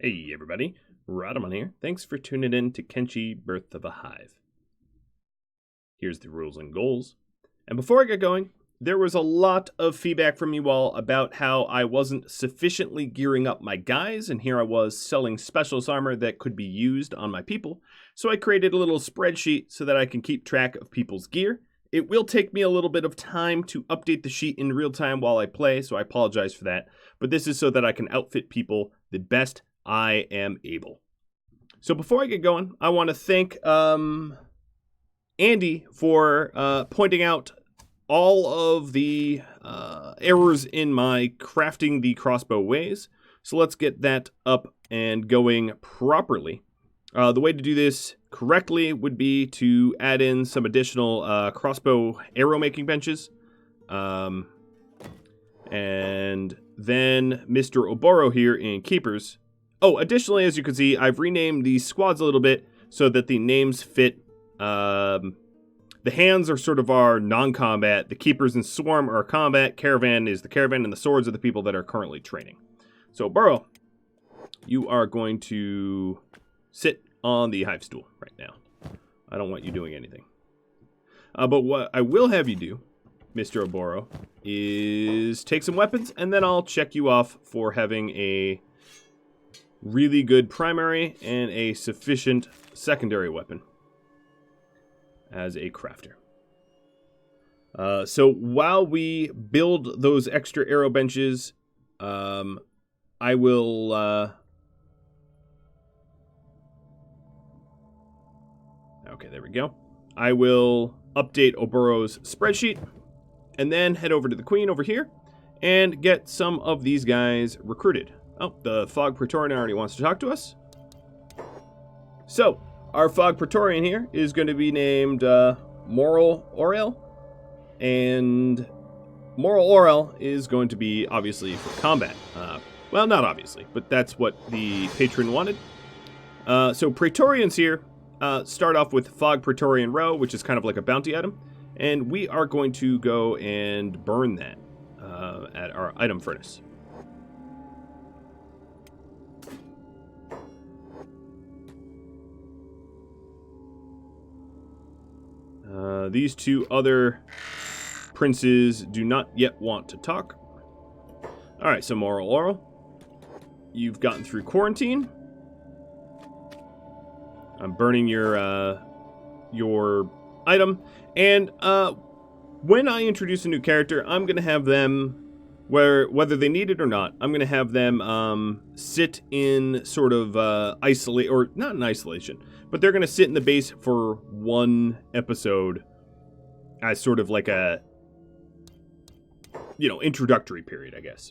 Hey everybody, Rodamon here. Thanks for tuning in to Kenshi Birth of a Hive. Here's the rules and goals. And before I get going, there was a lot of feedback from you all about how I wasn't sufficiently gearing up my guys, and here I was selling specialist armor that could be used on my people. So I created a little spreadsheet so that I can keep track of people's gear. It will take me a little bit of time to update the sheet in real time while I play, so I apologize for that. But this is so that I can outfit people the best I am able. So before I get going, I want to thank Andy for pointing out all of the errors in my crafting the crossbow ways. So let's get that up and going properly. The way to do this correctly would be to add in some additional crossbow arrow making benches. And then Mr. Oboro here in Keepers. Oh, additionally, as you can see, I've renamed these squads a little bit so that the names fit. The hands are sort of our non-combat. The Keepers and Swarm are combat. Caravan is the caravan, and the swords are the people that are currently training. So, Burrow, you are going to sit on the hive stool right now. I don't want you doing anything. But what I will have you do, Mr. Oboro, is take some weapons, and then I'll check you off for having a really good primary and a sufficient secondary weapon as a crafter. So while we build those extra arrow benches, I will okay, there we go. I will update Oboro's spreadsheet and then head over to the Queen over here and get some of these guys recruited. Oh, the Fog Praetorian already wants to talk to us. So, our Fog Praetorian here is going to be named Moral Orel. And Moral Orel is going to be, obviously, for combat. Well, not obviously, but that's what the patron wanted. So, Praetorians here start off with Fog Praetorian Row, which is kind of like a bounty item. And we are going to go and burn that at our item furnace. These two other princes do not yet want to talk. Alright, so Moral Oral, you've gotten through quarantine. I'm burning your item. And when I introduce a new character, I'm going to have them, whether they need it or not, I'm going to have them sit in sort of isolate, or not in isolation, but they're going to sit in the base for one episode as sort of like a, introductory period, I guess.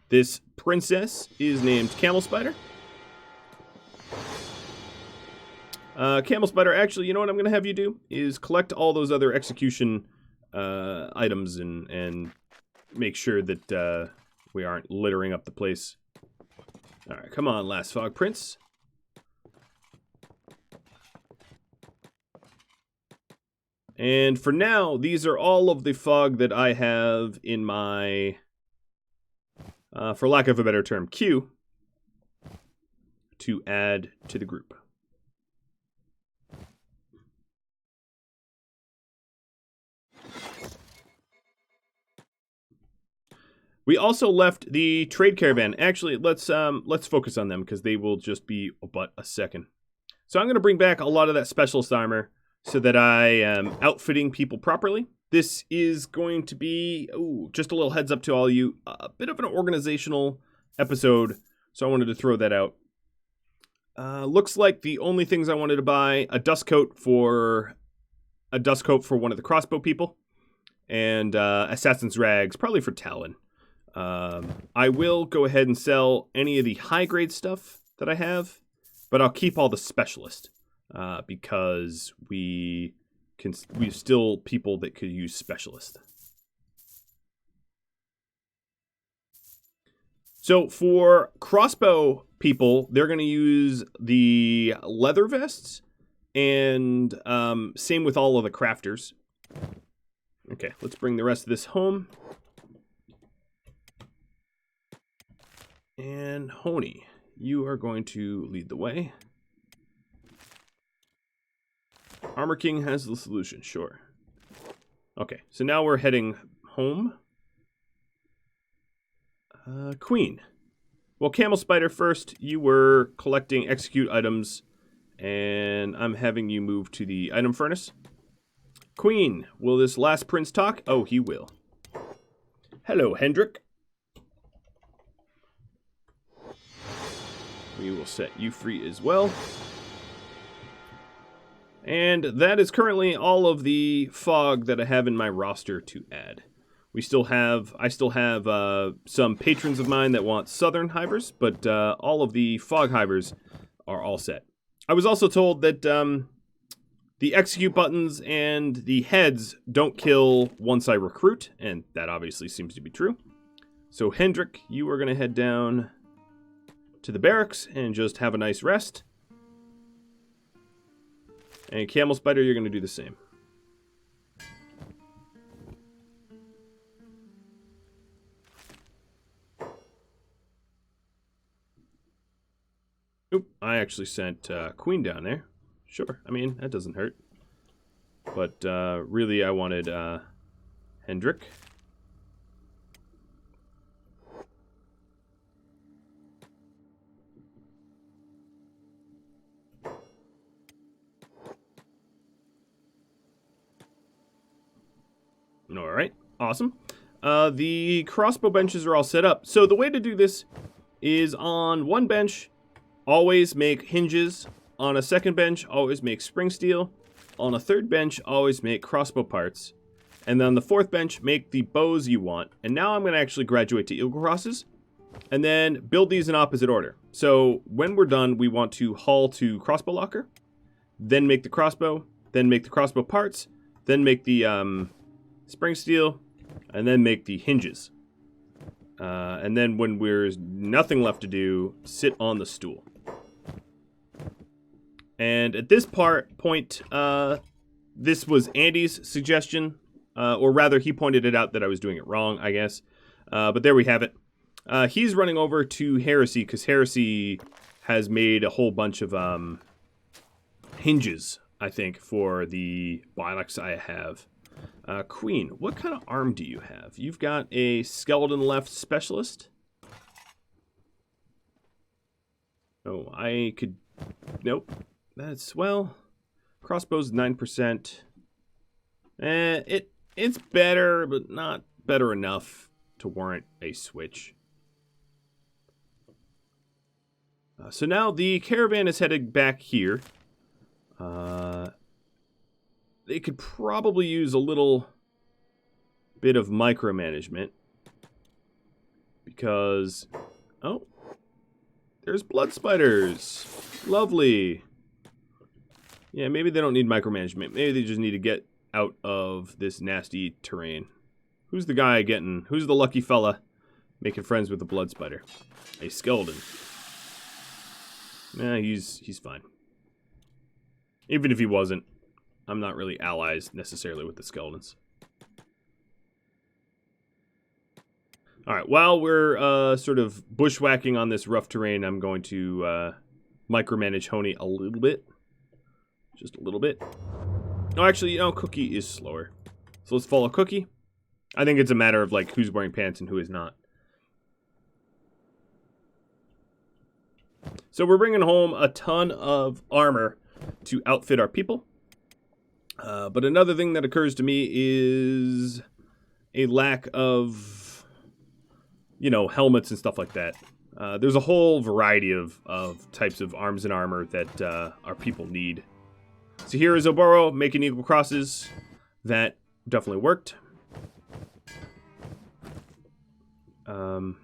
This princess is named Camel Spider. Camel Spider, actually, you know what I'm going to have you do? Is collect all those other execution items and make sure that we aren't littering up the place. Alright, come on, last Fog Prince. And for now, these are all of the fog that I have in my, for lack of a better term, queue to add to the group. We also left the trade caravan. Actually, let's focus on them because they will just be but a second. So I'm going to bring back a lot of that specialist armor so that I am outfitting people properly. This is going to be, just a little heads up to all of you, a bit of an organizational episode, so I wanted to throw that out. Looks like the only things I wanted to buy, a dust coat for one of the crossbow people, and assassin's rags, probably for Talon. I will go ahead and sell any of the high grade stuff that I have, but I'll keep all the specialist because we've still people that could use specialist. So for crossbow people, they're going to use the leather vests, and same with all of the crafters. Okay, let's bring the rest of this home. And Honey, you are going to lead the way. Armor King has the solution, sure. Okay, so now we're heading home. Queen. Well, Camel Spider first, you were collecting execute items, and I'm having you move to the item furnace. Queen, will this last prince talk? Oh, he will. Hello, Hendrik. We will set you free as well. And that is currently all of the fog that I have in my roster to add. I still have some patrons of mine that want southern hivers, but all of the fog hivers are all set. I was also told that the execute buttons and the heads don't kill once I recruit, and that obviously seems to be true. So Hendrik, you are going to head down to the barracks and just have a nice rest. And Camel Spider, you're going to do the same. Oop, I actually sent Queen down there. Sure, I mean, that doesn't hurt. But really, I wanted Hendrik. Alright, awesome. The crossbow benches are all set up. So the way to do this is on one bench, always make hinges. On a second bench, always make spring steel. On a third bench, always make crossbow parts. And then on the fourth bench, make the bows you want. And now I'm going to actually graduate to eagle crosses. And then build these in opposite order. So when we're done, we want to haul to crossbow locker. Then make the crossbow. Then make the crossbow parts. Then make the spring steel. And then make the hinges. And then when there's nothing left to do, sit on the stool. And at this point, this was Andy's suggestion, or rather, he pointed it out that I was doing it wrong, I guess. But there we have it. He's running over to Heresy, because Heresy has made a whole bunch of hinges, I think, for the Bilex I have. Queen, what kind of arm do you have? You've got a skeleton left specialist? Oh, I could... Nope. That's, well, crossbow's 9%. It's better, but not better enough to warrant a switch. So now the caravan is headed back here. They could probably use a little bit of micromanagement. Because, oh, there's blood spiders. Lovely. Yeah, maybe they don't need micromanagement. Maybe they just need to get out of this nasty terrain. Who's the guy who's the lucky fella making friends with the blood spider? A skeleton. Nah, he's fine. Even if he wasn't, I'm not really allies necessarily with the skeletons. Alright, while we're sort of bushwhacking on this rough terrain, I'm going to micromanage Honey a little bit. Just a little bit. Oh, actually, Cookie is slower. So let's follow Cookie. I think it's a matter of, like, who's wearing pants and who is not. So we're bringing home a ton of armor to outfit our people. But another thing that occurs to me is a lack of, helmets and stuff like that. There's a whole variety of types of arms and armor that our people need. So here is Oboro making eagle crosses. That definitely worked. We're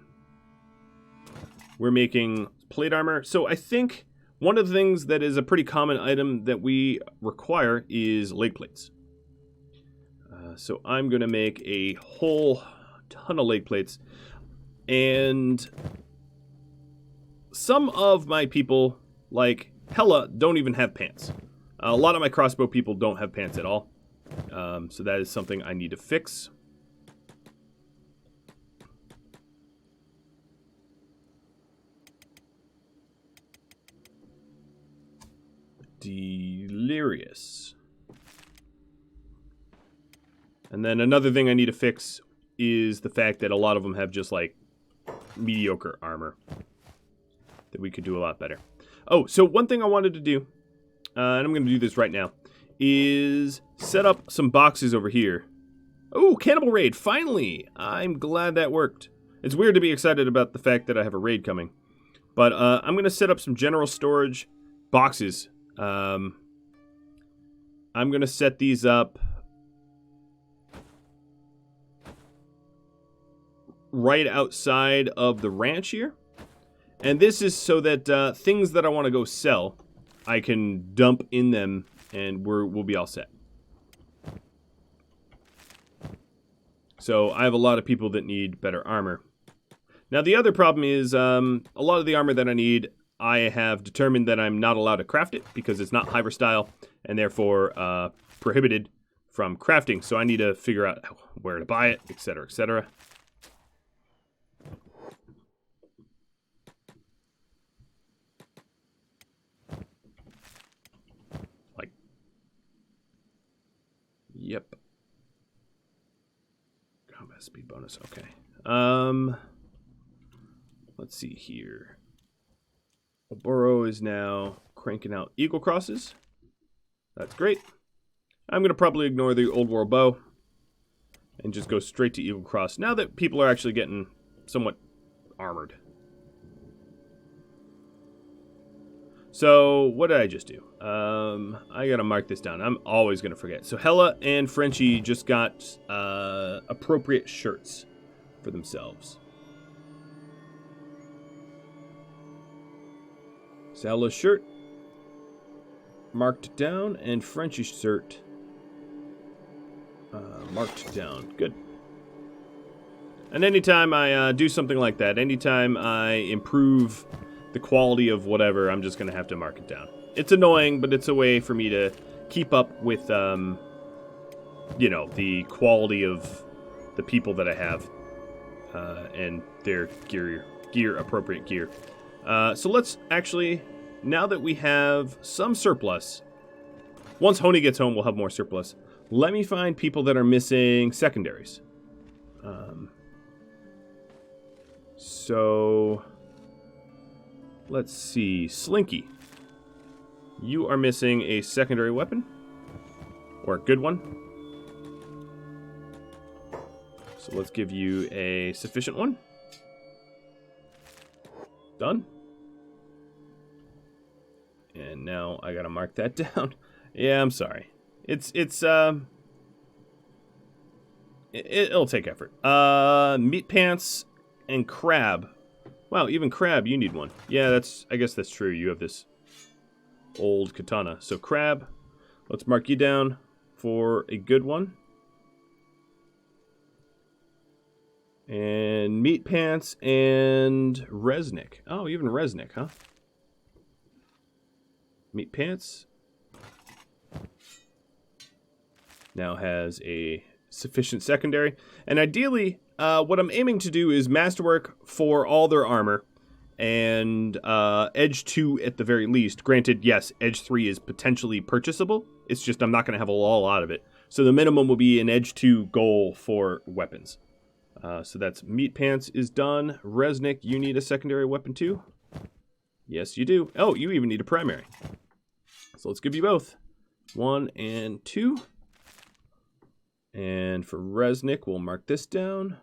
making plate armor. So I think one of the things that is a pretty common item that we require is leg plates. So I'm going to make a whole ton of leg plates. And some of my people, like Hella, don't even have pants. A lot of my crossbow people don't have pants at all. So that is something I need to fix. Delirious. And then another thing I need to fix is the fact that a lot of them have just, like, mediocre armor. That we could do a lot better. Oh, so one thing I wanted to do, and I'm going to do this right now, is set up some boxes over here. Oh, Cannibal raid, finally! I'm glad that worked. It's weird to be excited about the fact that I have a raid coming. But I'm going to set up some general storage boxes. I'm going to set these up right outside of the ranch here. And this is so that things that I want to go sell, I can dump in them and we'll be all set. So I have a lot of people that need better armor. Now the other problem is a lot of the armor that I need, I have determined that I'm not allowed to craft it because it's not hiver style and therefore prohibited from crafting. So I need to figure out where to buy it, etc., etc. Like, yep. Combat speed bonus, okay. Let's see here. Oboro is now cranking out eagle crosses. That's great. I'm going to probably ignore the old world bow and just go straight to eagle cross now that people are actually getting somewhat armored. So what did I just do? I got to mark this down. I'm always going to forget. So Hella and Frenchie just got appropriate shirts for themselves. Hella's shirt marked down, and Frenchie's shirt marked down. Good. And anytime I do something like that, anytime I improve the quality of whatever, I'm just going to have to mark it down. It's annoying, but it's a way for me to keep up with, you know, the quality of the people that I have and their appropriate gear. So let's actually, now that we have some surplus, once Honey gets home, we'll have more surplus. Let me find people that are missing secondaries. So, let's see. Slinky, you are missing a secondary weapon, or a good one. So let's give you a sufficient one. Done. And now I gotta mark that down. Yeah, I'm sorry. It'll take effort. Meat pants and crab. Wow, even crab, you need one. Yeah, I guess that's true. You have this old katana. So crab, let's mark you down for a good one. And meat pants and Resnick. Oh, even Resnick, huh? Meat pants now has a sufficient secondary. And ideally, what I'm aiming to do is masterwork for all their armor and edge 2 at the very least. Granted, yes, edge 3 is potentially purchasable. It's just I'm not going to have a lot of it. So the minimum will be an edge 2 goal for weapons. So that's meat pants is done. Resnick, you need a secondary weapon too? Yes, you do. Oh, you even need a primary. So let's give you both. 1 and 2. And for Resnick, we'll mark this down.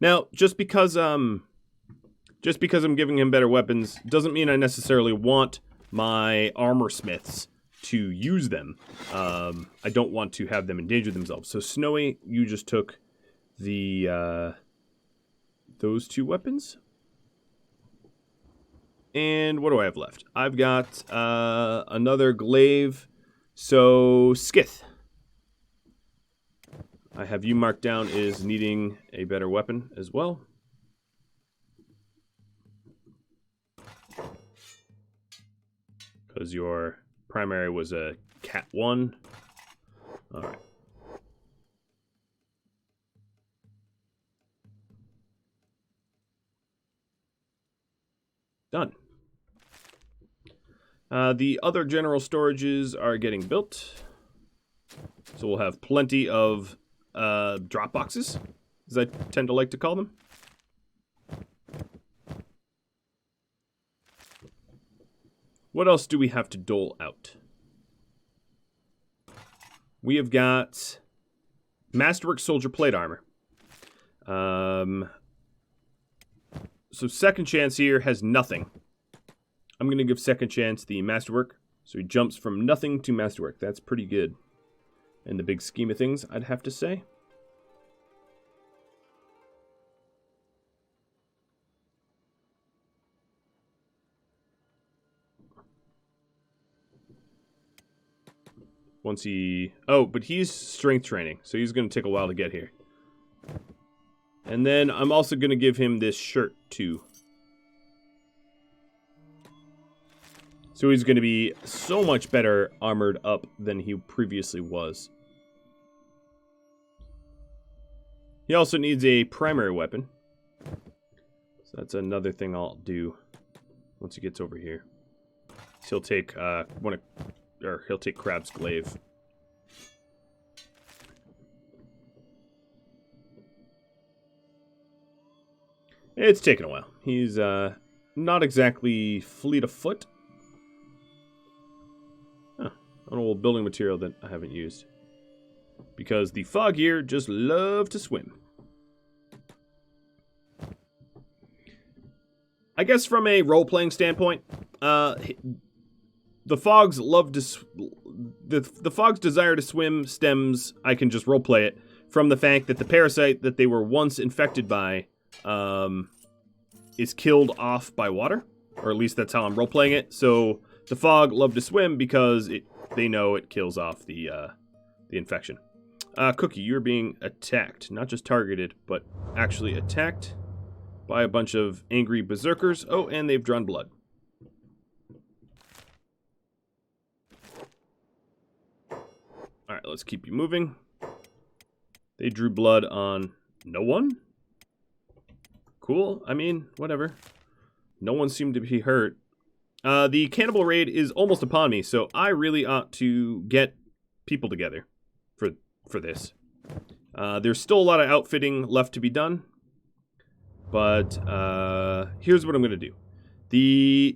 Now, just because I'm giving him better weapons doesn't mean I necessarily want my armor smiths to use them. I don't want to have them endanger themselves. So Snowy, you just took the those 2 weapons. And what do I have left? I've got another glaive. So Skith, I have you marked down as needing a better weapon as well. Because your primary was a Cat 1. All right. Done. The other general storages are getting built. So we'll have plenty of drop boxes, as I tend to like to call them. What else do we have to dole out? We have got Masterwork Soldier Plate Armor. So Second Chance here has nothing. I'm going to give Second Chance the Masterwork. So he jumps from nothing to Masterwork. That's pretty good in the big scheme of things, I'd have to say. Once he... Oh, but he's strength training, so he's going to take a while to get here. And then I'm also going to give him this shirt, too. So he's going to be so much better armored up than he previously was. He also needs a primary weapon. So that's another thing I'll do once he gets over here. So he'll take he'll take Crab's Glaive. It's taken a while. He's not exactly fleet of foot. Huh. An old building material that I haven't used. Because the fog here just love to swim. I guess from a role-playing standpoint, the fog's love to the fog's desire to swim stems, I can just roleplay it, from the fact that the parasite that they were once infected by is killed off by water, or at least that's how I'm roleplaying it. So the fog love to swim because they know it kills off the infection. Cookie, you're being attacked, not just targeted, but actually attacked by a bunch of angry berserkers. Oh, and they've drawn blood. Alright, let's keep you moving. They drew blood on no one? Cool. I mean, whatever. No one seemed to be hurt. The Cannibal raid is almost upon me, so I really ought to get people together for this. There's still a lot of outfitting left to be done. But here's what I'm going to do.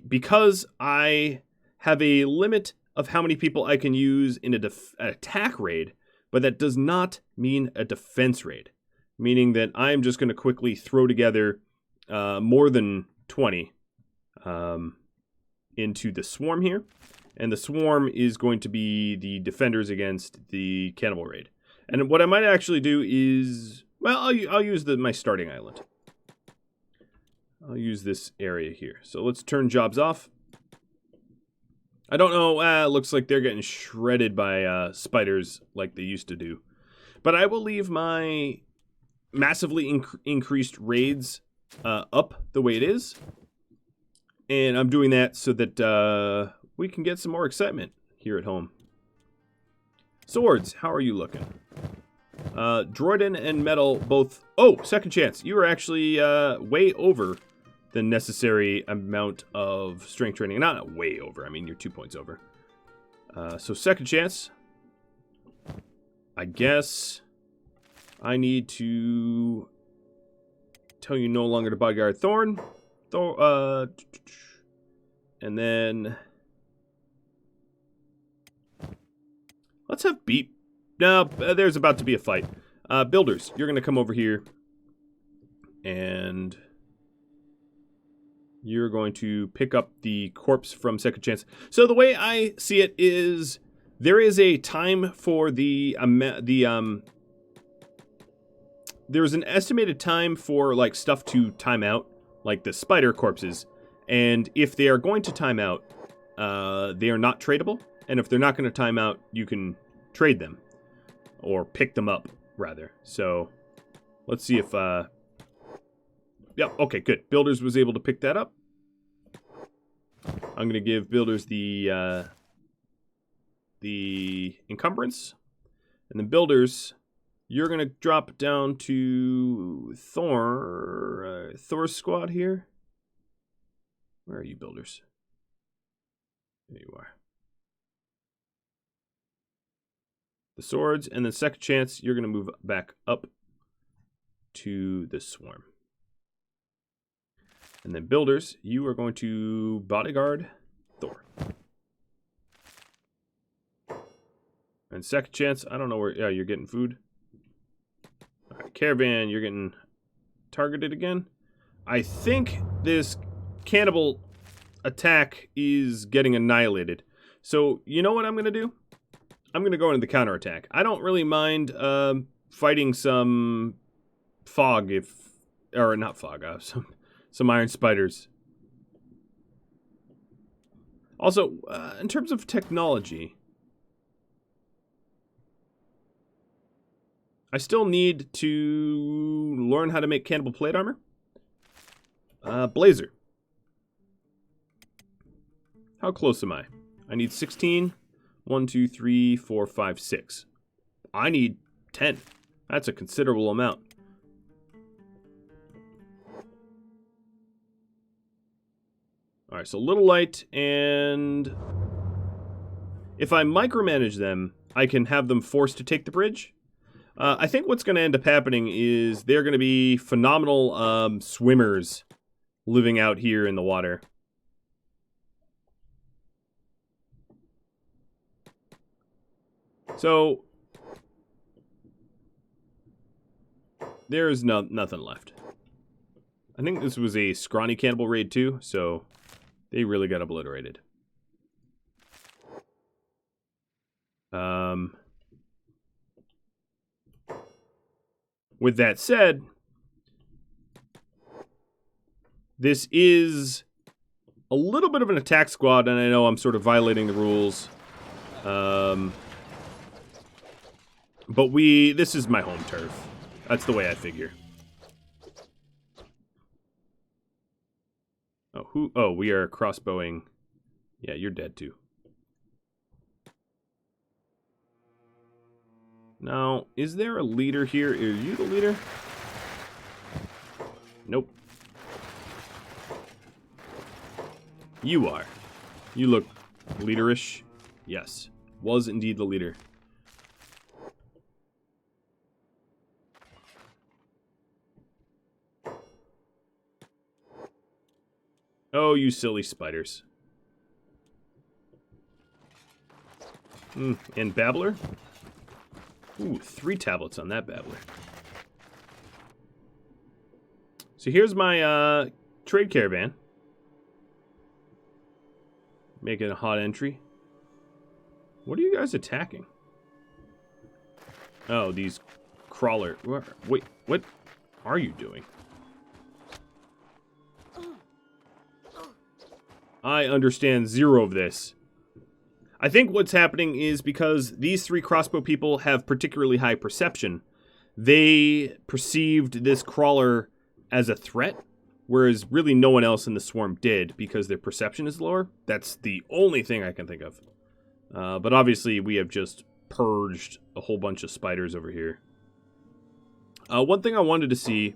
Because I have a limit of how many people I can use in an attack raid, but that does not mean a defense raid. Meaning that I'm just going to quickly throw together more than 20 into the swarm here. And the swarm is going to be the defenders against the Cannibal raid. And what I might actually do is... Well, I'll use my starting island. I'll use this area here. So let's turn jobs off. I don't know. Looks like they're getting shredded by spiders like they used to do. But I will leave my massively increased raids up the way it is. And I'm doing that so that we can get some more excitement here at home. Swords, how are you looking? Droidin and Metal both... Oh, Second Chance. You were actually way over the necessary amount of strength training. Not way over. I mean, you're 2 points over. So Second Chance. I guess I need to tell you no longer to bodyguard Thorn. And then let's have Beep. No, there's about to be a fight. Builders, you're going to come over here. And you're going to pick up the corpse from Second Chance. So the way I see it is there is a time for there's an estimated time for like stuff to time out, like the spider corpses. And if they are going to time out, they are not tradable. And if they're not going to time out, you can trade them or pick them up rather. So let's see if yep, okay, good. Builders was able to pick that up. I'm going to give Builders the encumbrance. And then Builders, you're going to drop down to Thor's squad here. Where are you, Builders? There you are. The swords, and then second chance, you're going to move back up to the swarm. And then builders, you are going to bodyguard Thor. And second chance, I don't know where, yeah, you're getting food. All right, caravan, you're getting targeted again. I think this cannibal attack is getting annihilated. So, you know what I'm going to do? I'm going to go into the counterattack. I don't really mind fighting some fog or not fog, some iron spiders. Also, in terms of technology, I still need to learn how to make cannibal plate armor. Blazer. How close am I? I need 16. 1, 2, 3, 4, 5, 6. I need 10. That's a considerable amount. Alright, so little light, and if I micromanage them, I can have them forced to take the bridge. I think what's going to end up happening is they're going to be phenomenal swimmers living out here in the water. So, there is nothing left. I think this was a scrawny cannibal raid too, so they really got obliterated. With that said, this is a little bit of an attack squad, and I know I'm sort of violating the rules. But this is my home turf. That's the way I figure. Oh, we are crossbowing. Yeah, you're dead too. Now, is there a leader here? Are you the leader? Nope. You are. You look leaderish. Yes. Was indeed the leader. Oh, you silly spiders. And Babbler? Ooh, 3 tablets on that Babbler. So here's my trade caravan. Making a hot entry. What are you guys attacking? Oh, these crawler. Wait, what are you doing? I understand zero of this. I think what's happening is because these 3 crossbow people have particularly high perception, they perceived this crawler as a threat, whereas really no one else in the swarm did because their perception is lower. That's the only thing I can think of. But obviously we have just purged a whole bunch of spiders over here. One thing I wanted to see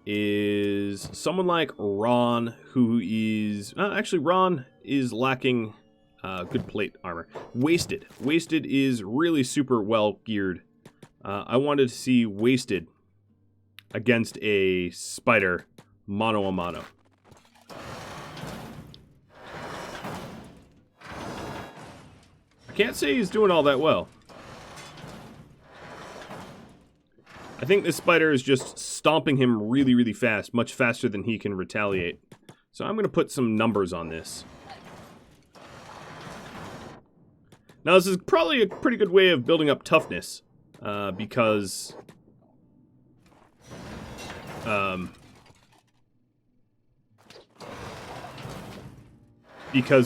is someone like Ron, who is... actually, Ron is lacking good plate armor. Wasted. Wasted is really super well geared. I wanted to see Wasted against a spider mano a mano. I can't say he's doing all that well. I think this spider is just stomping him really, really fast, much faster than he can retaliate. So I'm going to put some numbers on this. Now, this is probably a pretty good way of building up toughness, because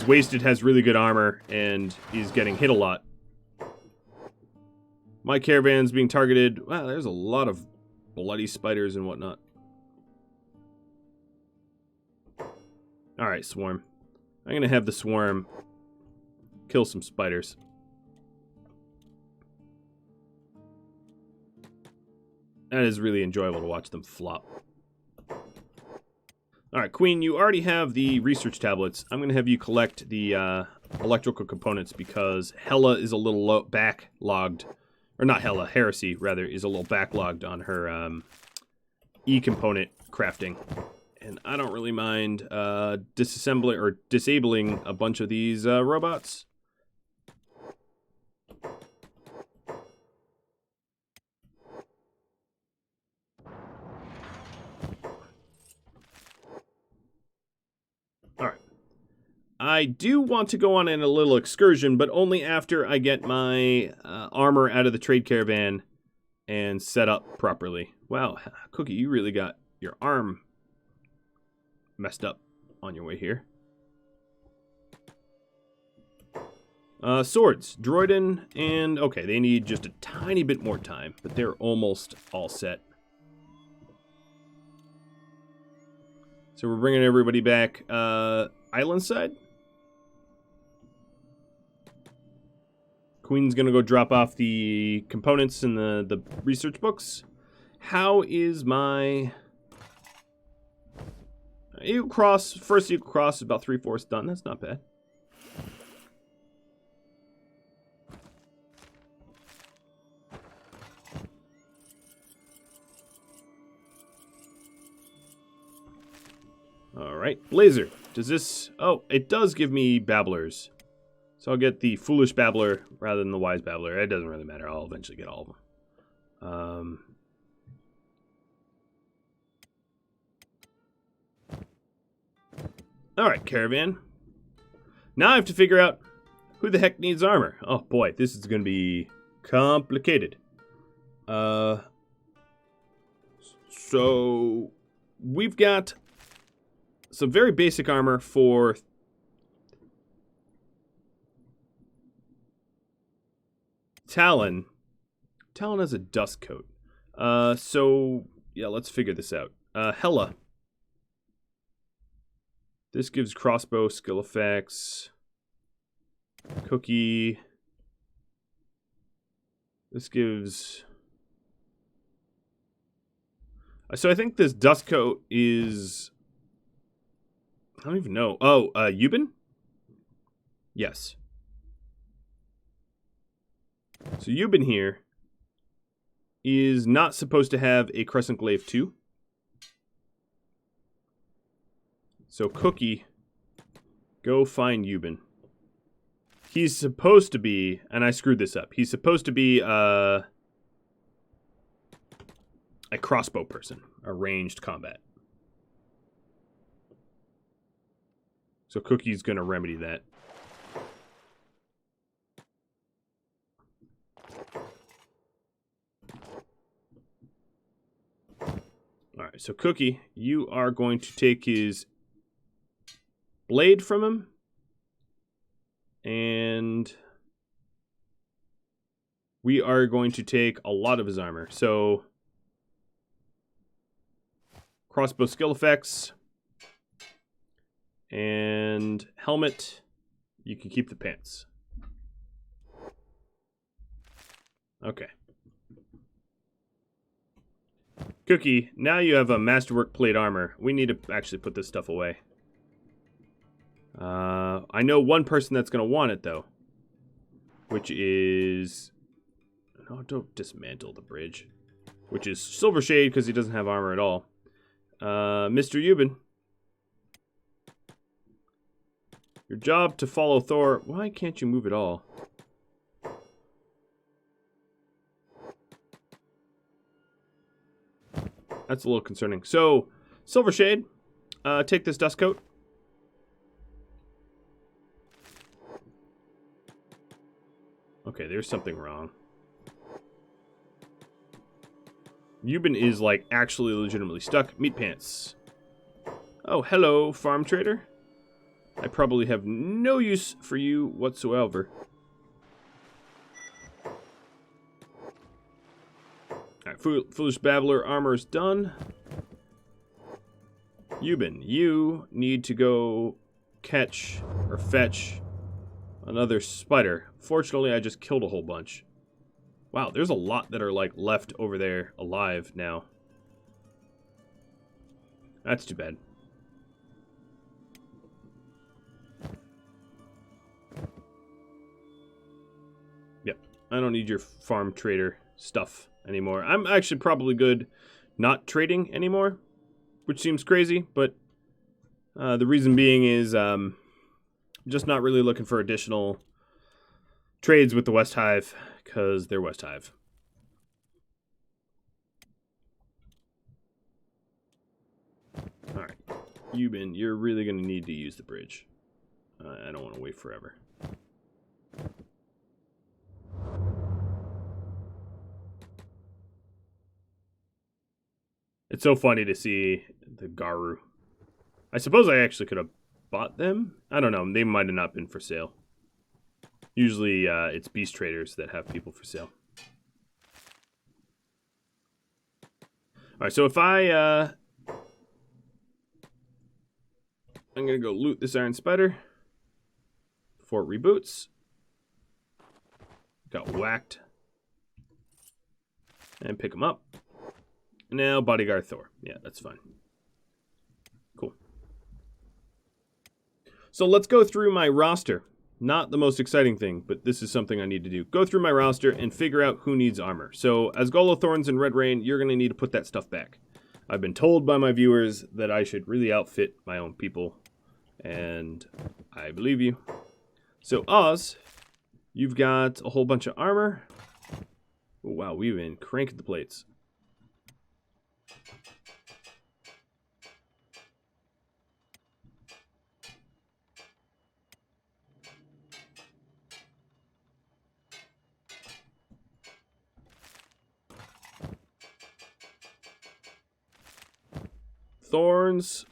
Wasted has really good armor and is getting hit a lot. My caravan's being targeted. Wow, there's a lot of bloody spiders and whatnot. Alright, Swarm. I'm going to have the Swarm kill some spiders. That is really enjoyable to watch them flop. Alright, Queen, you already have the research tablets. I'm going to have you collect the electrical components because Hella is a little backlogged. Or not Hella, Heresy, rather, is a little backlogged on her E-component crafting. And I don't really mind disassembling or disabling a bunch of these robots. Alright. I do want to go on in a little excursion, but only after I get my armor out of the trade caravan and set up properly. Wow, Cookie, you really got your arm messed up on your way here. Swords, Droidin, and okay, they need just a tiny bit more time, but they're almost all set. So we're bringing everybody back island side. Queen's gonna go drop off the components in the research books. How is my eagle cross? First eagle cross is about 3/4 done. That's not bad. Alright, Blazer. Does this... Oh, it does give me babblers. So I'll get the foolish babbler rather than the wise babbler. It doesn't really matter. I'll eventually get all of them. Alright, caravan. Now I have to figure out who the heck needs armor. Oh boy, this is going to be complicated. So we've got some very basic armor for Talon. Talon has a dust coat. So yeah, let's figure this out. Hella. This gives crossbow skill effects. Cookie. This gives... So I think this dust coat is... I don't even know. Oh, Euban? Yes. So Euban here is not supposed to have a Crescent Glaive 2. So Cookie, go find Euban. He's supposed to be, and I screwed this up, he's supposed to be a crossbow person, a ranged combat. So Cookie's going to remedy that. Alright, so Cookie, you are going to take his blade from him. And we are going to take a lot of his armor. So, crossbow skill effects. And helmet, you can keep the pants. Okay. Cookie, now you have a masterwork plate armor. We need to actually put this stuff away. I know one person that's going to want it, though. Which is... No, don't dismantle the bridge. Which is Silver Shade, because he doesn't have armor at all. Mr. Euban. Your job to follow Thor. Why can't you move at all? That's a little concerning. So, Silver Shade, take this dust coat. Okay, there's something wrong. Euban is, like, actually legitimately stuck. Meat pants. Oh, hello, farm trader. I probably have no use for you whatsoever. Alright, Foolish Babbler armor is done. Euban, you need to go catch or fetch another spider. Fortunately, I just killed a whole bunch. Wow, there's a lot that are, like, left over there alive now. That's too bad. I don't need your farm trader stuff anymore. I'm actually probably good not trading anymore, which seems crazy, but the reason being is just not really looking for additional trades with the West Hive, because they're West Hive. Alright. You're really going to need to use the bridge. I don't want to wait forever. It's so funny to see the Garu. I suppose I actually could have bought them. I don't know. They might have not been for sale. Usually it's beast traders that have people for sale. Alright, so if I'm going to go loot this Iron Spider before it reboots. Got whacked. And pick him up. Now, Bodyguard Thor. Yeah, that's fine. Cool. So let's go through my roster. Not the most exciting thing, but this is something I need to do. Go through my roster and figure out who needs armor. So, as Thorns and Red Rain, you're going to need to put that stuff back. I've been told by my viewers that I should really outfit my own people. And I believe you. So, Oz, you've got a whole bunch of armor. Oh, wow, we've been cranking the plates. Thorns.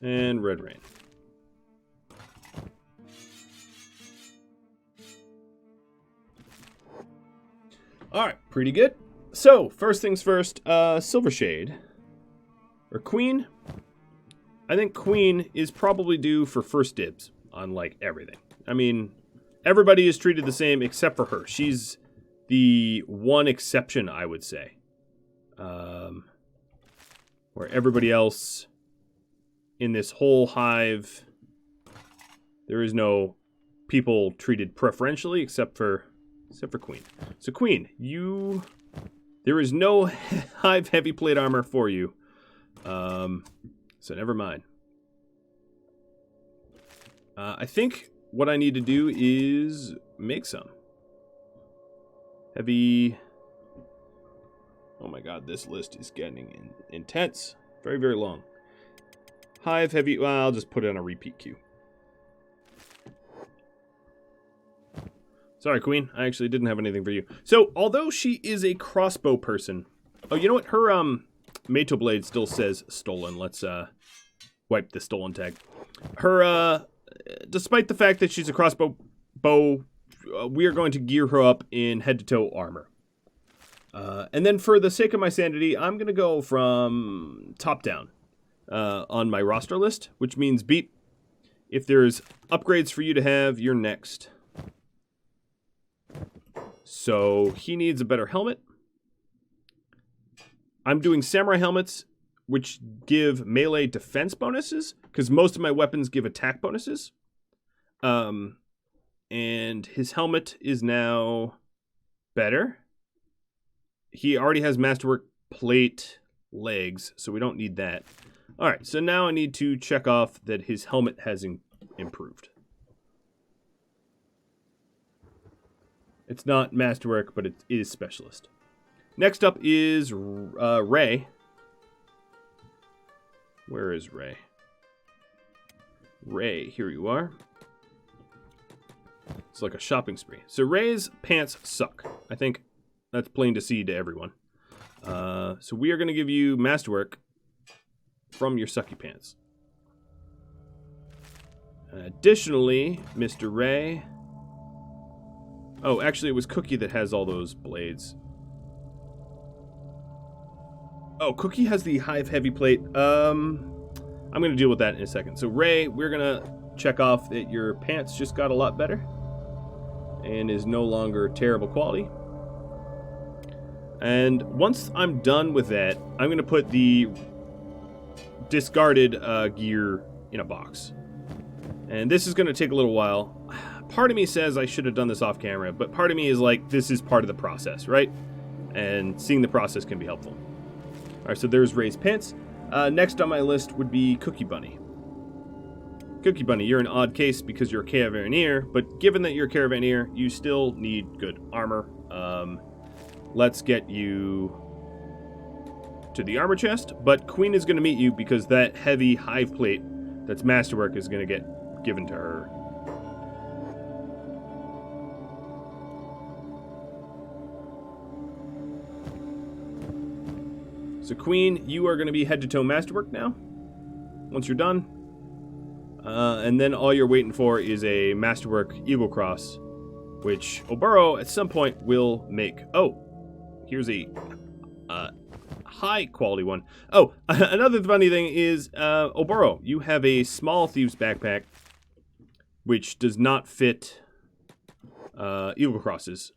And Red Rain. Alright, pretty good. So, first things first, Silver Shade. Or Queen. I think Queen is probably due for first dibs on, like, everything. I mean, everybody is treated the same except for her. She's the one exception, I would say. Where everybody else in this whole hive, there is no people treated preferentially except for Queen. So Queen, there is no hive heavy plate armor for you. So never mind. I think what I need to do is make some. Heavy. Oh my god, this list is getting intense. Very, very long. Hive heavy. Well, I'll just put it on a repeat queue. Sorry, Queen. I actually didn't have anything for you. So, although she is a crossbow person. Oh, you know what? Her Mato blade still says stolen. Let's wipe the stolen tag. Her despite the fact that she's a crossbow we are going to gear her up in head-to-toe armor. And then for the sake of my sanity, I'm going to go from top down on my roster list, which means Beat, if there's upgrades for you to have, you're next. So he needs a better helmet. I'm doing samurai helmets, which give melee defense bonuses, because most of my weapons give attack bonuses. And his helmet is now better. He already has masterwork plate legs, so we don't need that. Alright, so now I need to check off that his helmet has improved. It's not masterwork, but it is specialist. Next up is Ray. Where is Ray? Ray, here you are. It's like a shopping spree. So Ray's pants suck. I think that's plain to see to everyone. So we are going to give you masterwork from your sucky pants. Additionally, Mr. Ray... Oh, actually, it was Cookie that has all those blades. Oh, Cookie has the Hive heavy plate. I'm going to deal with that in a second. So, Ray, we're going to check off that your pants just got a lot better and is no longer terrible quality. And once I'm done with that, I'm going to put the discarded gear in a box. And this is going to take a little while. Part of me says I should have done this off camera, but part of me is like, this is part of the process, right? And seeing the process can be helpful. All right, so there's raised pants. Next on my list would be Cookie Bunny. Cookie Bunny, you're an odd case because you're a caravanneer, but given that you're a caravanneer, you still need good armor. Let's get you to the armor chest, but Queen is going to meet you because that heavy hive plate that's masterwork is going to get given to her. So Queen, you are going to be head-to-toe masterwork now, once you're done. And then all you're waiting for is a masterwork eagle cross, which Oboro at some point will make. Oh, here's a high-quality one. Oh, another funny thing is, Oboro, you have a small thieves backpack, which does not fit eagle crosses.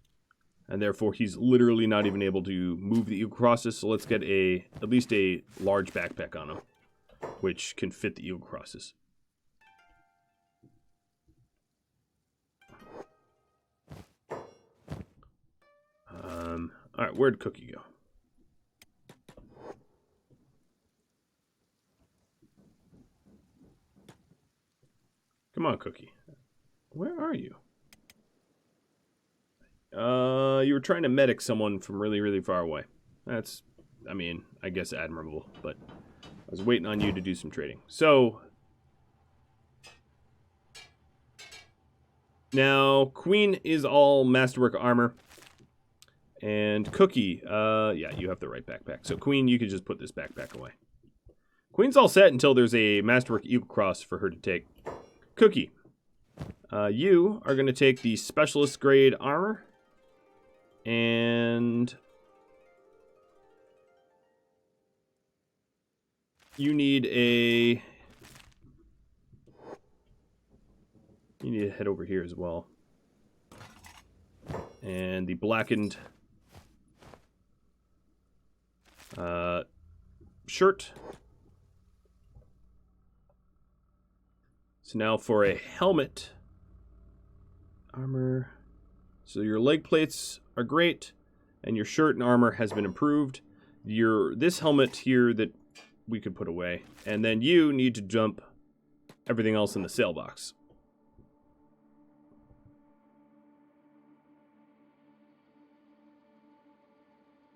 And therefore, he's literally not even able to move the eagle crosses. So let's get at least a large backpack on him, which can fit the eagle crosses. All right, where'd Cookie go? Come on, Cookie. Where are you? You were trying to medic someone from really, really far away. That's, I mean, I guess admirable, but I was waiting on you to do some trading. So, now, Queen is all masterwork armor. And Cookie, yeah, you have the right backpack. So, Queen, you could just put this backpack away. Queen's all set until there's a masterwork eagle cross for her to take. Cookie, you are going to take the specialist grade armor. And you need to head over here as well. And the blackened shirt. So now for a helmet. Armor. So your leg plates are great, and your shirt and armor has been improved. This helmet here that we could put away, and then you need to jump everything else in the sale box.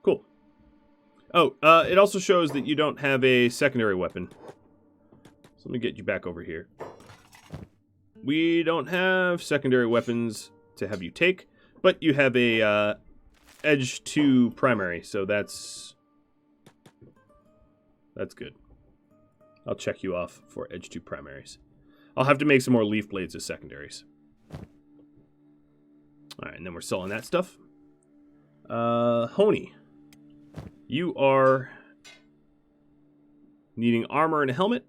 Cool. Oh, it also shows that you don't have a secondary weapon. So let me get you back over here. We don't have secondary weapons to have you take, but you have a edge 2 primary, so that's good. I'll check you off for edge 2 primaries. I'll have to make some more leaf blades as secondaries. Alright, and then we're selling that stuff. Honey, you are needing armor and a helmet.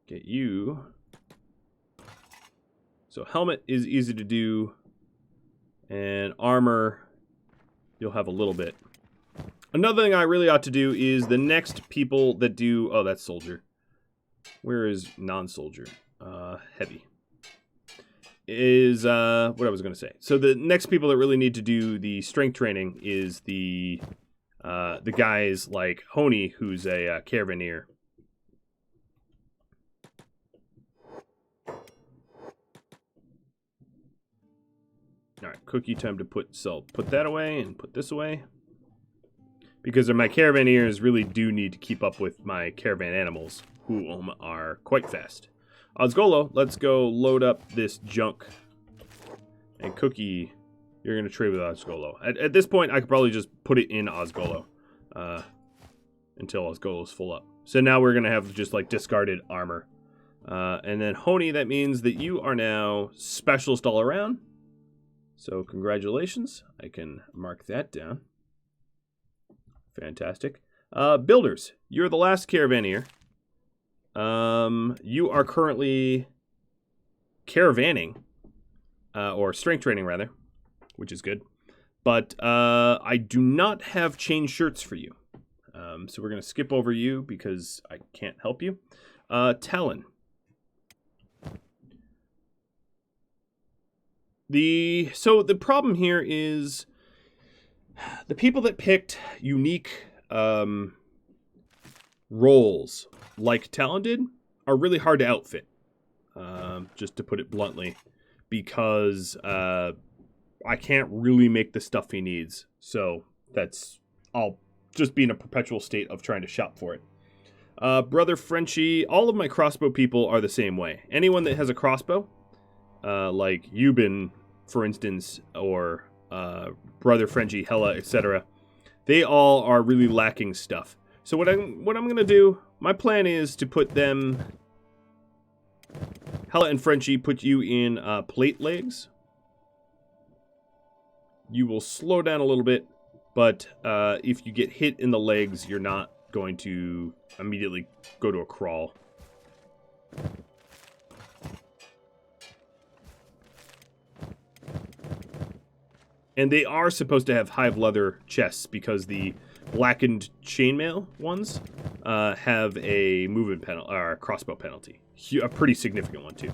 Get you. So helmet is easy to do, and armor you'll have a little bit. Another thing I really ought to do is the next people that do... Oh, that's soldier. Where is non-soldier? Heavy. Is what I was going to say. So the next people that really need to do the strength training is the guys like Honey, who's a caravanneer. All right, Cookie, time to put that away and put this away. Because my caravanneers really do need to keep up with my caravan animals, who are quite fast. Osgolo, let's go load up this junk. And Cookie, you're going to trade with Osgolo. At this point, I could probably just put it in Osgolo until Osgolo's full up. So now we're going to have just like discarded armor. And then Honey, that means that you are now specialist all around. So congratulations. I can mark that down. Fantastic. Builders, you're the last caravanneer. You are currently caravanning, or strength training rather, which is good. But I do not have chain shirts for you. So we're going to skip over you because I can't help you. Talon. So the problem here is the people that picked unique roles like Talon did are really hard to outfit, just to put it bluntly, because I can't really make the stuff he needs. So I'll just be in a perpetual state of trying to shop for it. Brother Frenchie, all of my crossbow people are the same way. Anyone that has a crossbow, like Euban, for instance, or Brother Frenchie, Hella, etc., they all are really lacking stuff. So what I'm gonna do, my plan is to put them, Hella and Frenchie, put you in plate legs. You will slow down a little bit, but if you get hit in the legs, you're not going to immediately go to a crawl. And they are supposed to have hive leather chests because the blackened chainmail ones have a movement penalty, or a crossbow penalty. A pretty significant one, too.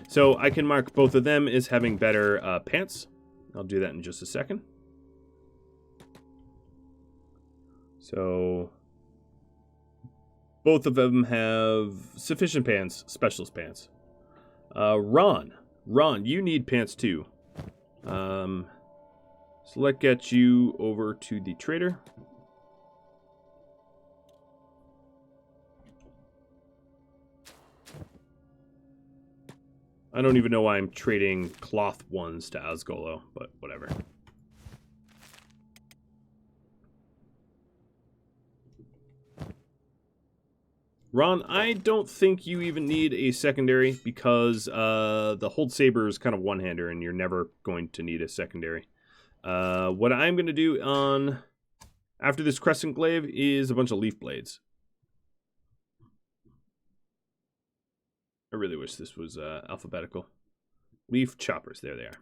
So I can mark both of them as having better pants. I'll do that in just a second. So both of them have sufficient pants, specialist pants. Ron, you need pants too. So let's get you over to the trader. I don't even know why I'm trading cloth ones to Asgolo, but whatever. Ron, I don't think you even need a secondary because the Hold Saber is kind of one-hander and you're never going to need a secondary. What I'm going to do after this Crescent Glaive is a bunch of Leaf Blades. I really wish this was alphabetical. Leaf Choppers, there they are.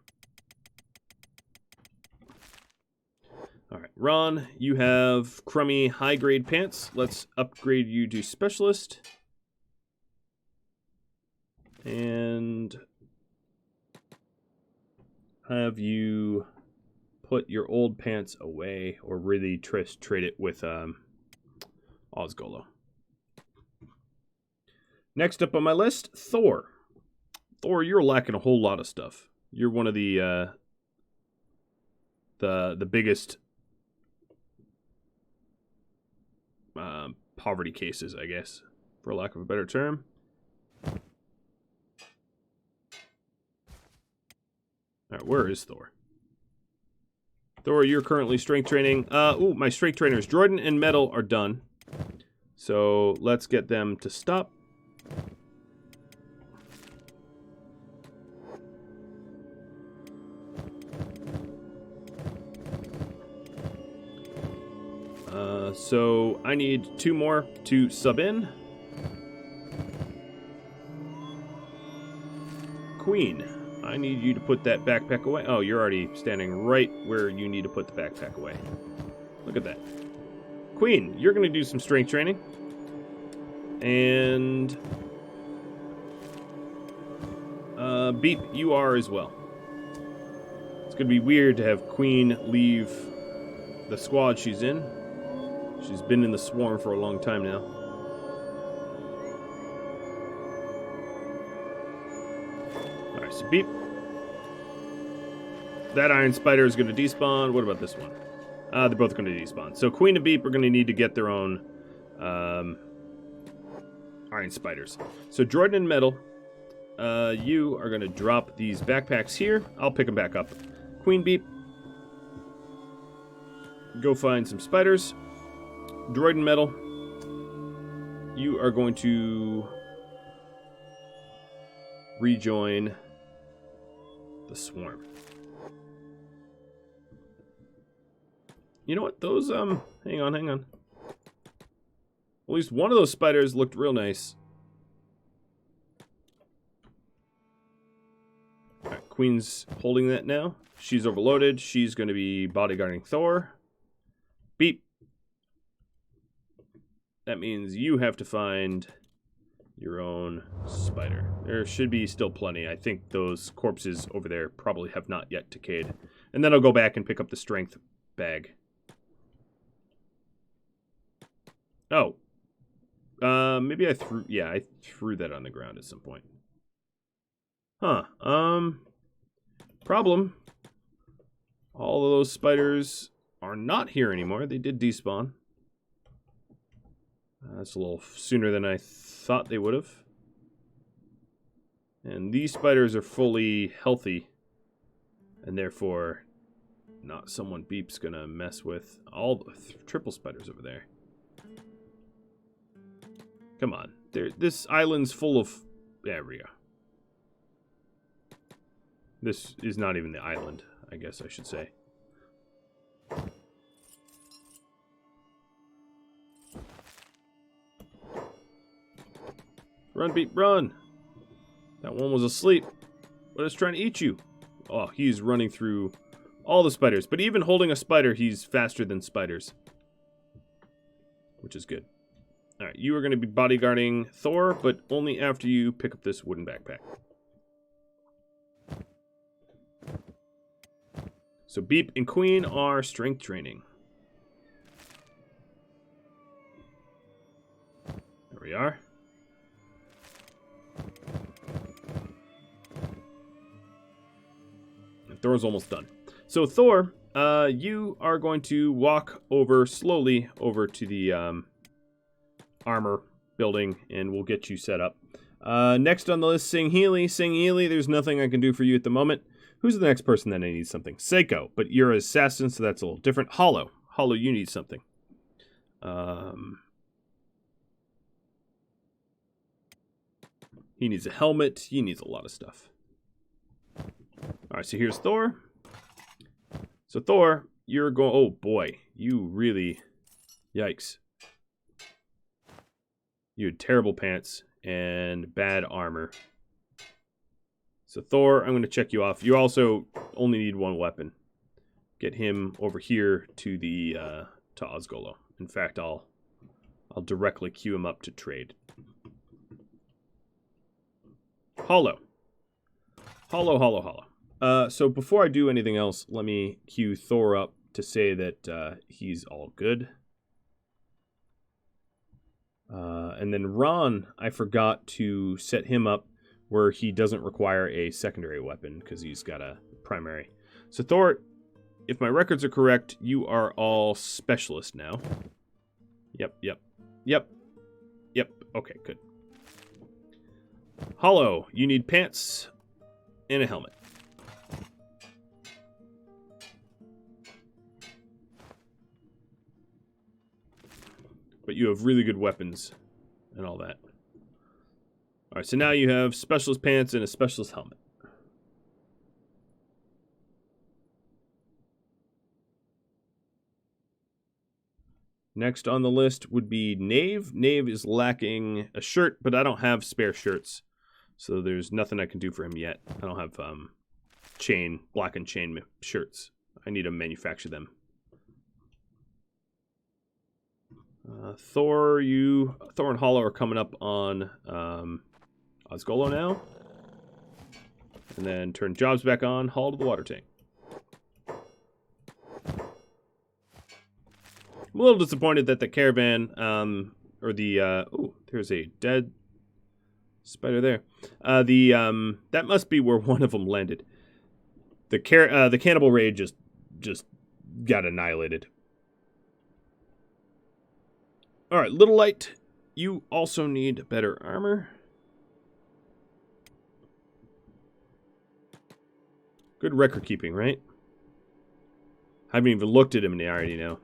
Alright, Ron, you have crummy high-grade pants. Let's upgrade you to Specialist. And have you put your old pants away, or really trade it with Osgolo. Next up on my list, Thor. Thor, you're lacking a whole lot of stuff. You're one of the biggest poverty cases, I guess, for lack of a better term. Alright, where is Thor? Thor, you're currently strength training. My strength trainers, Jordan and Metal, are done. So let's get them to stop. So I need 2 more to sub in. Queen, I need you to put that backpack away. Oh, you're already standing right where you need to put the backpack away. Look at that. Queen, you're going to do some strength training. And Beep, you are as well. It's going to be weird to have Queen leave the squad she's in. She's been in the swarm for a long time now. Alright, so Beep. That Iron Spider is going to despawn. What about this one? They're both going to despawn. So Queen and Beep are going to need to get their own Iron Spiders. So Jordan and Metal, you are going to drop these backpacks here. I'll pick them back up. Queen Beep, go find some spiders. Droid and Metal, you are going to rejoin the swarm. You know what? Those, hang on. At least one of those spiders looked real nice. Alright, Queen's holding that now. She's overloaded. She's going to be bodyguarding Thor. Beep. that means you have to find your own spider. There should be still plenty. I think those corpses over there probably have not yet decayed. And then I'll go back and pick up the strength bag. Oh. Maybe I threw... Yeah, I threw that on the ground at some point. Huh. Problem. All of those spiders are not here anymore. They did despawn. That's a little sooner than I thought they would have. And these spiders are fully healthy. And therefore, not someone Beep's gonna mess with. All the triple spiders over there. Come on. This island's full of... There we go. This is not even the island, I guess I should say. Run, Beep, run! That one was asleep, but it's trying to eat you. Oh, he's running through all the spiders. But even holding a spider, he's faster than spiders. Which is good. Alright, you are going to be bodyguarding Thor, but only after you pick up this wooden backpack. So Beep and Queen are strength training. There we are. And Thor's almost done. So Thor, you are going to walk over slowly over to the armor building, and we'll get you set up. Next on the list, Sing Healy. Sing Healy, there's nothing I can do for you at the moment. Who's the next person that I need something? Seiko, but you're an assassin, so that's a little different. Hollow. Hollow, you need something. He needs a helmet. He needs a lot of stuff. Alright, so here's Thor. So Thor, you're going... Oh, boy. You really... Yikes. You had terrible pants and bad armor. So Thor, I'm going to check you off. You also only need one weapon. Get him over here to the to Osgolo. In fact, I'll directly queue him up to trade. Hollow. Hollow, hollow, hollow. So before I do anything else, let me queue Thor up to say that he's all good. And then Ron, I forgot to set him up where he doesn't require a secondary weapon because he's got a primary. So Thor, if my records are correct, you are all specialist now. Yep. Okay, good. Hollow, you need pants and a helmet. But you have really good weapons and all that. Alright, so now you have specialist pants and a specialist helmet. Next on the list would be Knave. Knave is lacking a shirt, but I don't have spare shirts. So there's nothing I can do for him yet. I don't have black and chain shirts. I need to manufacture them. Thor and Hollow are coming up on Osgolo now. And then turn jobs back on, haul to the water tank. I'm a little disappointed that the caravan, there's a dead spider there. That must be where one of them landed. The cannibal raid just got annihilated. Alright, Little Light, you also need better armor. Good record keeping, right? Haven't even looked at him and I already know.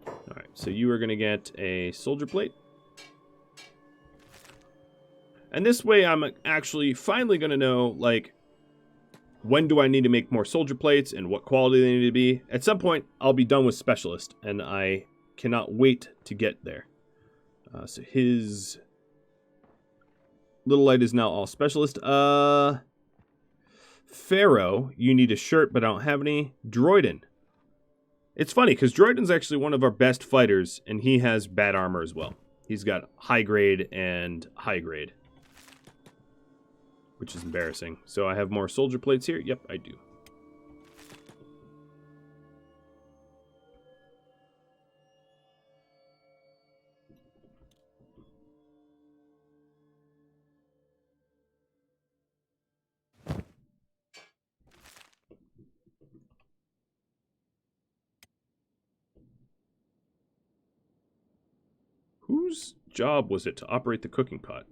Alright, so you are going to get a soldier plate. And this way I'm actually finally going to know, like, when do I need to make more soldier plates and what quality they need to be. At some point, I'll be done with specialist, and I cannot wait to get there. So his Little Light is now all specialist. Pharaoh, you need a shirt, but I don't have any. Droiden. It's funny, because Droiden's actually one of our best fighters, and he has bad armor as well. He's got high grade and high grade, which is embarrassing. So I have more soldier plates here? Yep, I do. Whose job was it to operate the cooking pot?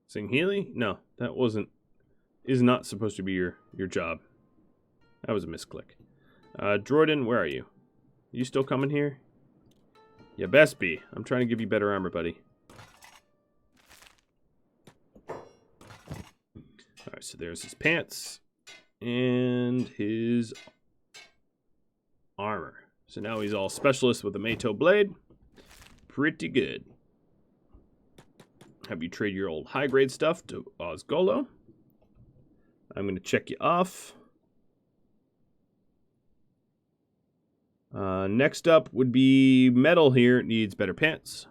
Sing Healy? No, that is not supposed to be your job. That was a misclick. Droiden, where are you? You still coming here? Yeah, best be. I'm trying to give you better armor, buddy. Alright, so there's his pants and his armor. So now he's all specialist with a Mato blade. Pretty good. Have you trade your old high-grade stuff to Osgolo. I'm going to check you off. Next up would be Metal here. Needs better pants.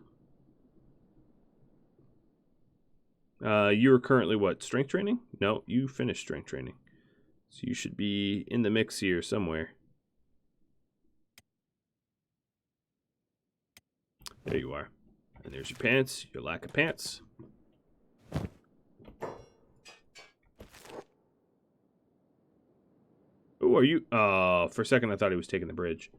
You are currently what? Strength training? No, you finished strength training. So you should be in the mix here somewhere. There you are. And there's your pants. Your lack of pants. Who are you? For a second I thought he was taking the bridge.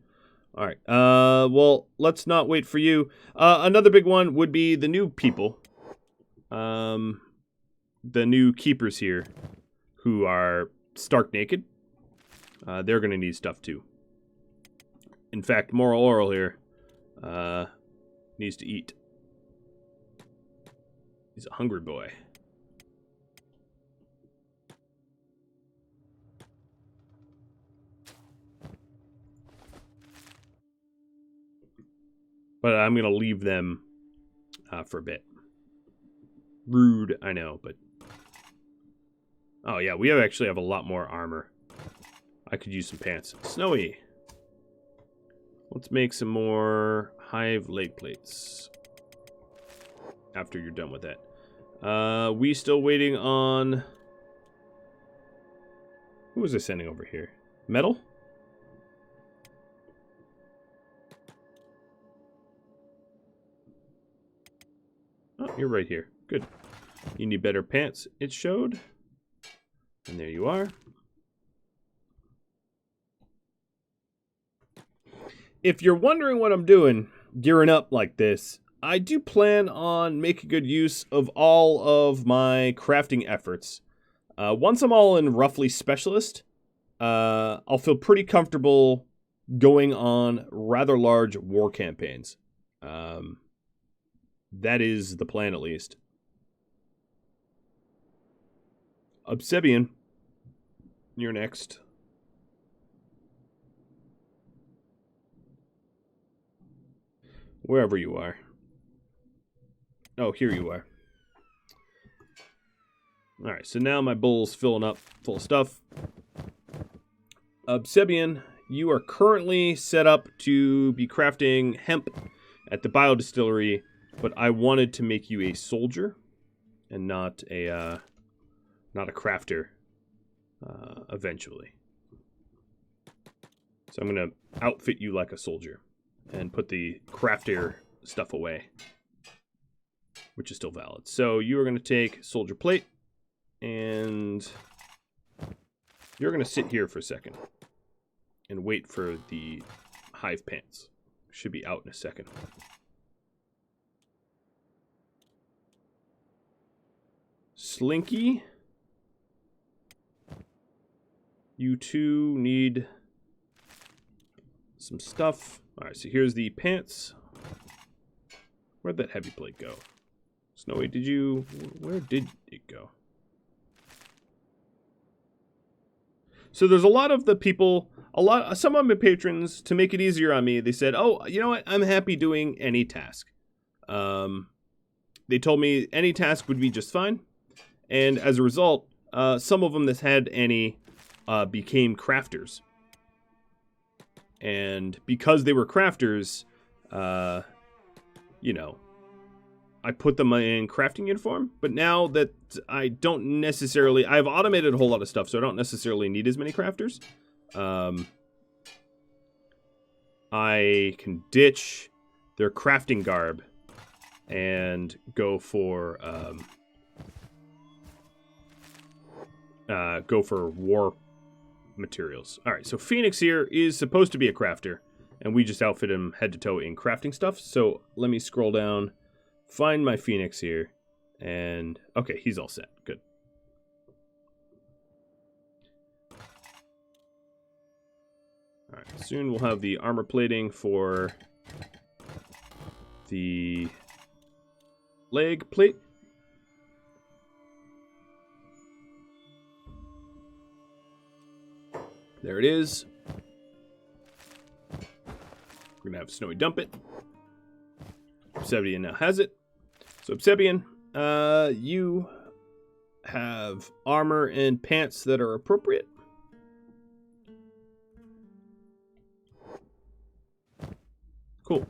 All right. Well, let's not wait for you. Another big one would be the new people. The new keepers here who are stark naked. They're going to need stuff too. In fact, Moral Oral here needs to eat. He's a hungry boy. But I'm going to leave them for a bit. Rude, I know, but... Oh, yeah, we actually have a lot more armor. I could use some pants. Snowy. Let's make some more Hive leg plates. After you're done with that. We still waiting on... Who was I sending over here? Metal? Oh, you're right here. Good. You need better pants, it showed. And there you are. If you're wondering what I'm doing, gearing up like this, I do plan on making good use of all of my crafting efforts. Once I'm all in roughly specialist, I'll feel pretty comfortable going on rather large war campaigns. That is the plan, at least. Obsidian, you're next. Wherever you are. Oh, here you are. Alright, so now my bowl's filling up full of stuff. Obsidian, you are currently set up to be crafting hemp at the biodistillery, but I wanted to make you a soldier and not a crafter eventually. So I'm going to outfit you like a soldier and put the crafter stuff away, which is still valid. So you are going to take soldier plate, and you're going to sit here for a second and wait for the hive pants. Should be out in a second. Slinky, you two need some stuff. All right, so here's the pants. Where'd that heavy plate go? Snowy, where did it go? So there's a lot of the people some of my patrons, to make it easier on me, they said, "Oh, you know what? I'm happy doing any task." They told me any task would be just fine, and as a result, some of them that had any became crafters, and because they were crafters, you know, I put them in crafting uniform. But now that I don't necessarily, I've automated a whole lot of stuff, so I don't necessarily need as many crafters. I can ditch their crafting garb and go for war materials. All right, so Phoenix here is supposed to be a crafter, and we just outfit him head to toe in crafting stuff. So let me scroll down, find my Phoenix here, and okay, he's all set. Good. All right, soon we'll have the armor plating for the leg plate. There it is. We're going to have Snowy dump it. Obsidian now has it. So Obsidian, you have armor and pants that are appropriate. Cool.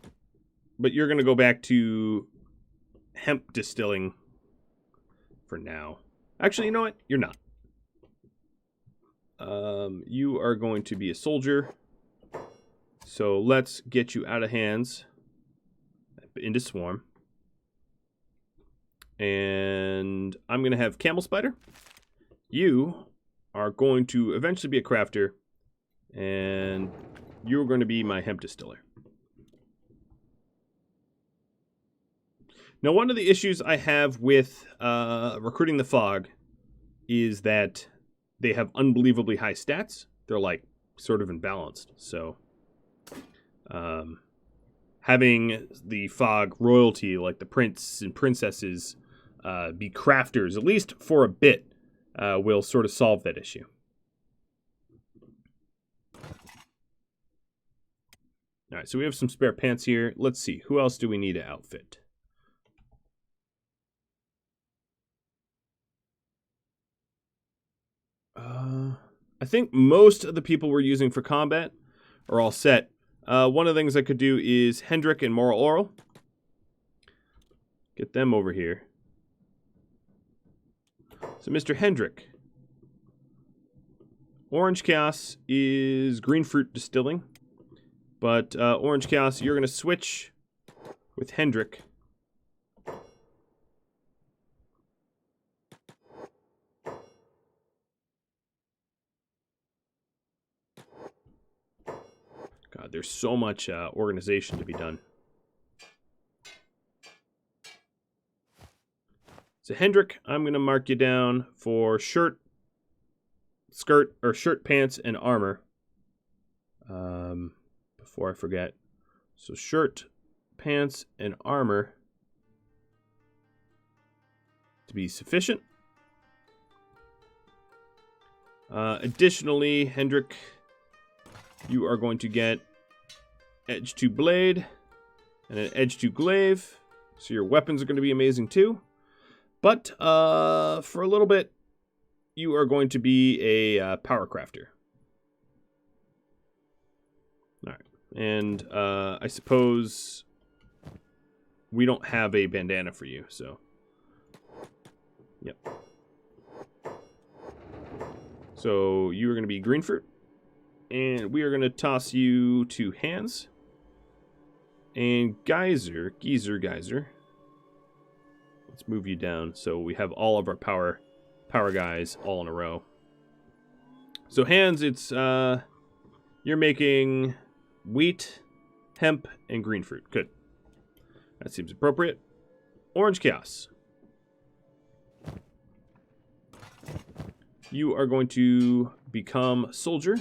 But you're going to go back to hemp distilling for now. Actually, you know what? You're not. You are going to be a soldier. So let's get you out of hands into swarm. And I'm going to have camel spider. You are going to eventually be a crafter. And you're going to be my hemp distiller. Now, one of the issues I have with recruiting the fog is that they have unbelievably high stats. They're like sort of imbalanced. So having the fog royalty, like the prince and princesses, be crafters, at least for a bit, will sort of solve that issue. All right, so we have some spare pants here. Let's see, who else do we need to outfit? I think most of the people we're using for combat are all set. One of the things I could do is Hendrik and Moral Oral. Get them over here. So Mr. Hendrik. Orange Chaos is green fruit distilling. But Orange Chaos, you're going to switch with Hendrik. God, there's so much organization to be done. So Hendrik, I'm going to mark you down for shirt, pants, and armor. Before I forget. So shirt, pants, and armor to be sufficient. Additionally, Hendrik, you are going to get edge to blade and an edge to glaive. So your weapons are going to be amazing too. But for a little bit, you are going to be a power crafter. All right. And I suppose we don't have a bandana for you, so. Yep. So you are going to be green fruit. And we are going to toss you to hands. And Geyser. Let's move you down so we have all of our power guys all in a row. So hands, it's you're making wheat, hemp, and green fruit. Good. That seems appropriate. Orange Chaos. You are going to become soldier.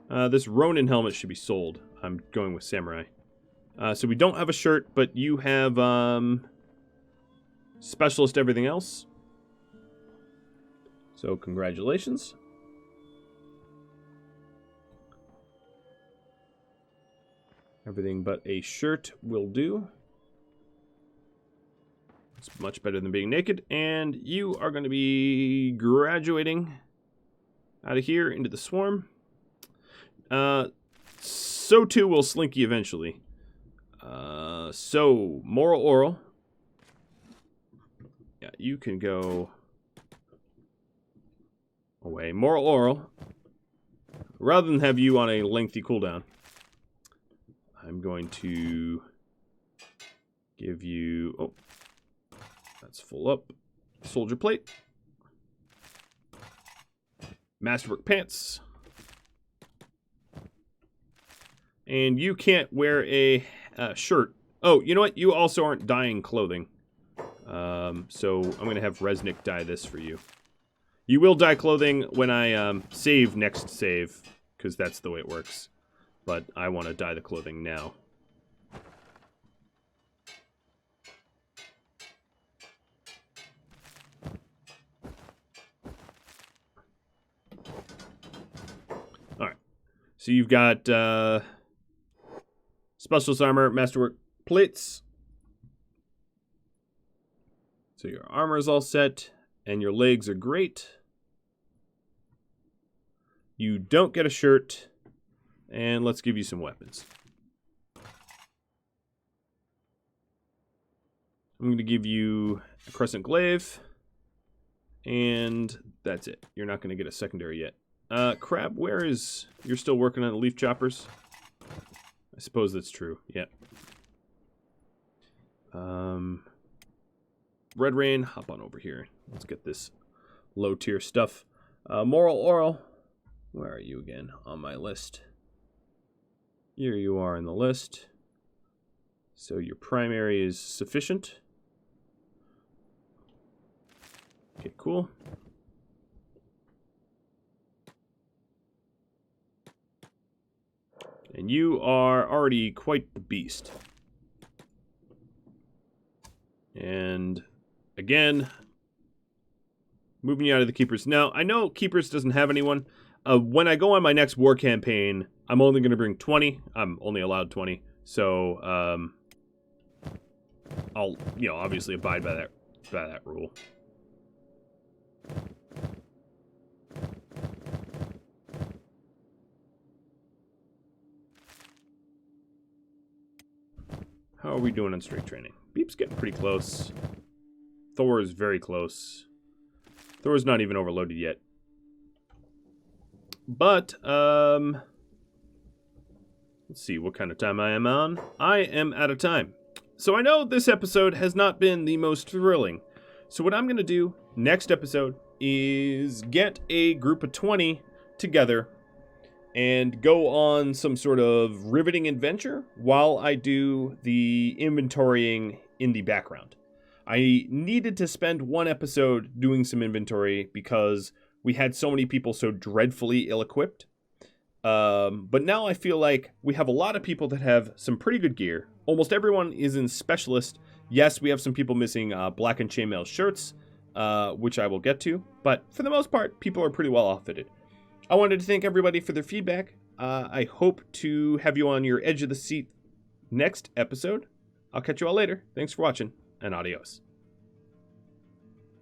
This Ronin helmet should be sold. I'm going with samurai. So we don't have a shirt, but you have specialist everything else. So congratulations. Everything but a shirt will do. It's much better than being naked. And you are going to be graduating out of here into the swarm. So too will Slinky eventually. So, moral oral. Yeah, you can go away. Moral oral. Rather than have you on a lengthy cooldown, I'm going to give you... Oh, that's full up. Soldier plate. Masterwork pants. And you can't wear a shirt. Oh, you know what? You also aren't dyeing clothing. So I'm going to have Resnick dye this for you. You will dye clothing when I save next save, because that's the way it works. But I want to dye the clothing now. Alright. So you've got Specialist Armor, Masterwork Plates. So your armor is all set, and your legs are great. You don't get a shirt, and let's give you some weapons. I'm going to give you a Crescent Glaive, and that's it. You're not going to get a secondary yet. Crab, where is... You're still working on the leaf choppers? I suppose that's true, yeah. Red Rain, hop on over here. Let's get this low tier stuff. Moral Oral, where are you again on my list? Here you are in the list. So your primary is sufficient. Okay, cool. And you are already quite the beast. And again, moving you out of the Keepers. Now, I know Keepers doesn't have anyone. When I go on my next war campaign, I'm only going to bring 20. I'm only allowed 20. So, I'll, obviously abide by that rule. How are we doing on strength training? Beep's getting pretty close. Thor is very close. Thor's not even overloaded yet. But, let's see what kind of time I am on. I am out of time. So I know this episode has not been the most thrilling. So what I'm going to do next episode is get a group of 20 together and go on some sort of riveting adventure while I do the inventorying in the background. I needed to spend one episode doing some inventory because we had so many people so dreadfully ill-equipped. But now I feel like we have a lot of people that have some pretty good gear. Almost everyone is in Specialist. Yes, we have some people missing black and chainmail shirts, which I will get to. But for the most part, people are pretty well outfitted. I wanted to thank everybody for their feedback. I hope to have you on your edge of the seat next episode. I'll catch you all later. Thanks for watching, and adios.